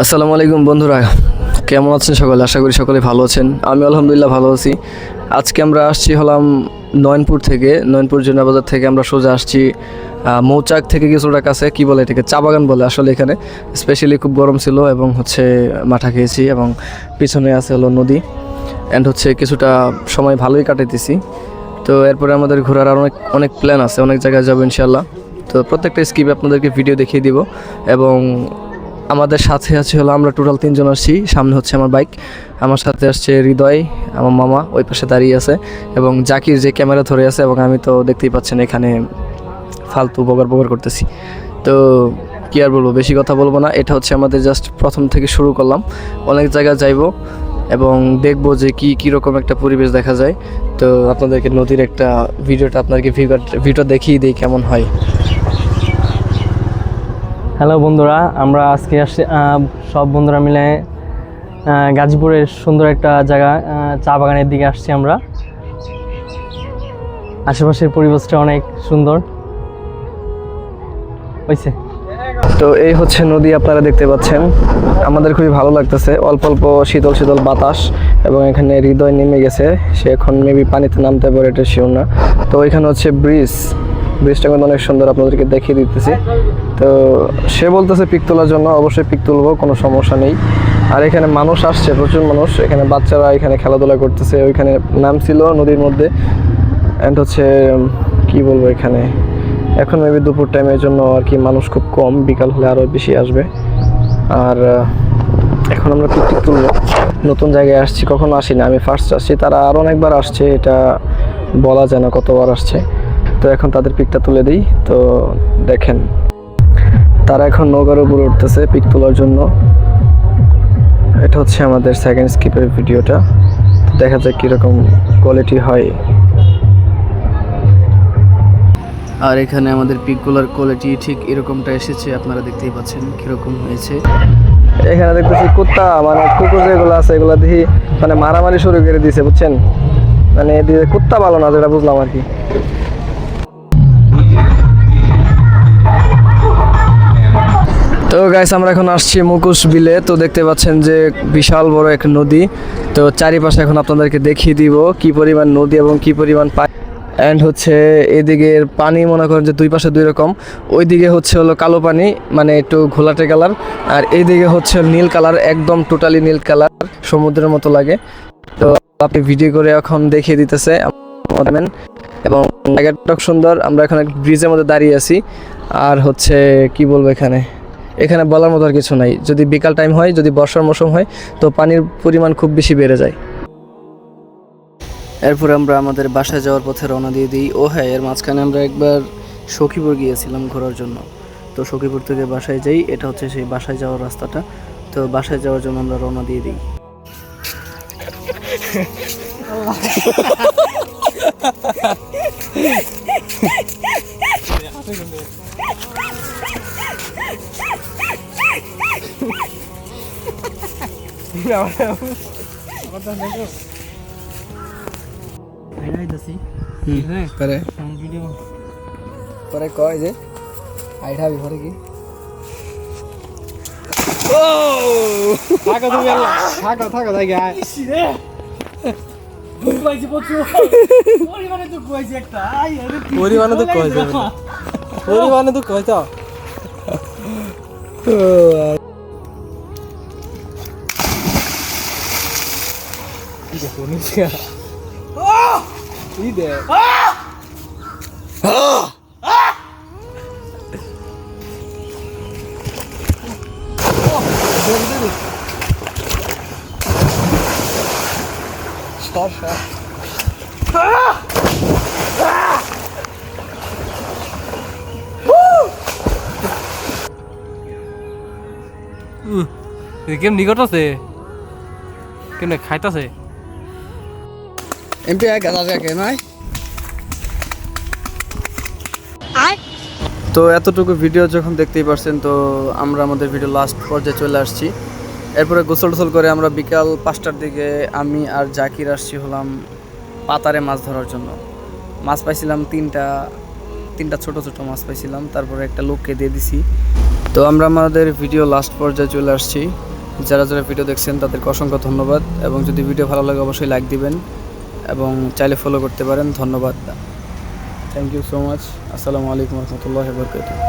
আসসালামু আলাইকুম বন্ধুরা, কেমন আছেন সকলে? আশা করি সকলে ভালো আছেন। আমি আলহামদুলিল্লাহ ভালো আছি। আজকে আমরা আসছি হলাম নয়নপুর থেকে, নয়নপুর জুনা বাজার থেকে আমরা সোজা আসছি মৌচাক থেকে কিছুটা কাছে, কি বলে এটাকে, চা বাগান বলে আসলে। এখানে স্পেশালি খুব গরম ছিল এবং মাঠা খেয়েছি এবং পিছনে আছে হলো নদী অ্যান্ড কিছুটা সময় ভালোই কাটাইতেছি। তো এরপরে আমাদের ঘোরার আর অনেক অনেক প্ল্যান আছে, অনেক জায়গায় যাবো ইনশাল্লাহ। তো প্রত্যেকটা স্কিপে আপনাদেরকে ভিডিও দেখিয়ে দিব। এবং আমাদের সাথে আছে হলো, আমরা টোটাল 3 জন আসছি। সামনে হচ্ছে আমার বাইক, আমার সাথে আসছে হৃদয়, আমার মামা ওই পাশে দাঁড়িয়ে আছে, এবং জাকির যে ক্যামেরা ধরে আছে, এবং আমি তো দেখতেই পাচ্ছেন এখানে ফালতু বগর করতেছি। তো কি আর বলবো, বেশি কথা বলবো না। এটা হচ্ছে আমাদের জাস্ট প্রথম থেকে শুরু করলাম, অনেক জায়গায় যাইবো এবং দেখবো যে কীরকম একটা পরিবেশ দেখা যায়। তো আপনাদেরকে নদীর একটা আপনাদেরকে ভিডিওটা দেখিয়ে দিই কেমন হয়। হ্যালো বন্ধুরা, আমরা আজকে আসছি সব বন্ধুরা মিলে গাজীপুরের সুন্দর একটা জায়গা চা বাগানের দিকে আসছি আমরা। আশেপাশের পরিবেশটা অনেক সুন্দর হয়েছে। তো এই হচ্ছে নদী, আপনারা দেখতে পাচ্ছেন। আমাদের খুবই ভালো লাগতেছে, অল্প অল্প শীতল শীতল বাতাস, এবং এখানে হৃদয় নেমে গেছে, সে এখন মেবি পানিতে নামতে পারে, এটা শিওর না। তো এখানে হচ্ছে ব্রিজটা কিন্তু অনেক সুন্দর, আপনাদেরকে দেখিয়ে দিতেছি। তো সে বলতেছে পিক তোলার জন্য, অবশ্যই পিক তুলবো, কোনো সমস্যা নেই। আর এখানে মানুষ আসছে, প্রচুর মানুষ, এখানে বাচ্চারা এখানে খেলাধুলা করতেছে। ওইখানে নামছিল নদীর মধ্যে অ্যান্ড কি বলবো, এখানে এখন মেবি দুপুর টাইমের জন্য আর কি মানুষ খুব কম, বিকাল হলে আরও বেশি আসবে। আর এখন আমরা পিকটিক তুলবো, নতুন জায়গায় আসছি, কখনো আসি না, আমি ফার্স্ট আসছি। তারা আরও অনেকবার আসছে, এটা বলা যায় না কতবার আসছে। তো এখন তাদের পিকটা তুলে দিই। তো দেখেন, তারা এখন নৌকার উপর উঠতেছে পিক তোলার জন্য। এটা হচ্ছে আমাদের সেকেন্ড স্কিপের ভিডিওটা, দেখা যাক কীরকম কোয়ালিটি হয়। আর এখানে আমাদের পিকগুলোর কোয়ালিটি ঠিক এরকমটা এসেছে, আপনারা দেখতেই পাচ্ছেন কীরকম হয়েছে। এখানে দেখতেছি কুত্তা, মানে কুকুর যেগুলো আছে এগুলো দেখি মানে মারামারি শুরু করে দিয়েছে, বুঝছেন? মানে এদিকে কুত্তা ভালো না, যেটা বুঝলাম আর কি। তো গাইস, আমরা এখন আসছি মুকুশ বিলে। তো দেখতে পাচ্ছেন যে বিশাল বড় এক নদী। তো চারিপাশে এখন আপনাদেরকে দেখিয়ে দিব কি পরিমাণ নদী এবং কি পরিমাণ পানি। অ্যান্ড এদিকের পানি মনে করেন যে দুই পাশে দুই রকম। ওইদিকে হলো কালো পানি, মানে একটু ঘোলাটে কালার, আর এইদিকে হচ্ছে নীল কালার, একদম টোটালি নীল কালার, সমুদ্রের মতো লাগে। তো আপনি ভিডিও করে এখন দেখিয়ে দিতেছে এবং জায়গাটা সুন্দর। আমরা এখন এক ব্রিজের মধ্যে দাঁড়িয়ে আছি। আর কি বলবো, এখানে বলার মতো আর কিছু নাই। যদি বিকাল টাইম হয়, যদি বর্ষার মৌসুম হয়, তো পানির পরিমাণ খুব বেশি বেড়ে যায়। এরপরে আমরা আমাদের বাসায় যাওয়ার পথে রওনা দিয়ে দিই। ও হ্যাঁ, এর মাঝখানে আমরা একবার সখীপুর গিয়েছিলাম ঘোরার জন্য। তো সখীপুর থেকে বাসায় যাই, এটা হচ্ছে সেই বাসায় যাওয়ার রাস্তাটা। তো বাসায় যাওয়ার জন্য আমরা রওনা দিয়ে দিই। পরে কয় যে আইডাবি পরে কি পরিমাণে তো কয় তো কেম নিকট আছে, কেমনে খাইতাছে এমপি নাই। তো এতটুকু ভিডিও যখন দেখতেই পারছেন, তো আমরা আমাদের ভিডিও লাস্ট পর্যায়ে চলে আসছি। এরপরে গোসল টোসল করে আমরা বিকাল 5টার দিকে আমি আর জাকির আসছি হলাম পাতারে মাছ ধরার জন্য। মাছ পাইছিলাম তিনটা ছোট ছোট মাছ পাইছিলাম, তারপরে একটা লোককে দিয়ে দিছি। তো আমরা আমাদের ভিডিও লাস্ট পর্যায়ে চলে আসছি। যারা যারা ভিডিও দেখছেন তাদেরকে অসংখ্য ধন্যবাদ, এবং যদি ভিডিও ভালো লাগে অবশ্যই লাইক দিবেন এবং চাইলে ফলো করতে পারেন। ধন্যবাদ, থ্যাংক ইউ সো মাচ। আসসালামু আলাইকুম রহমতুল্লাহি ওয়া বারাকাতুহু।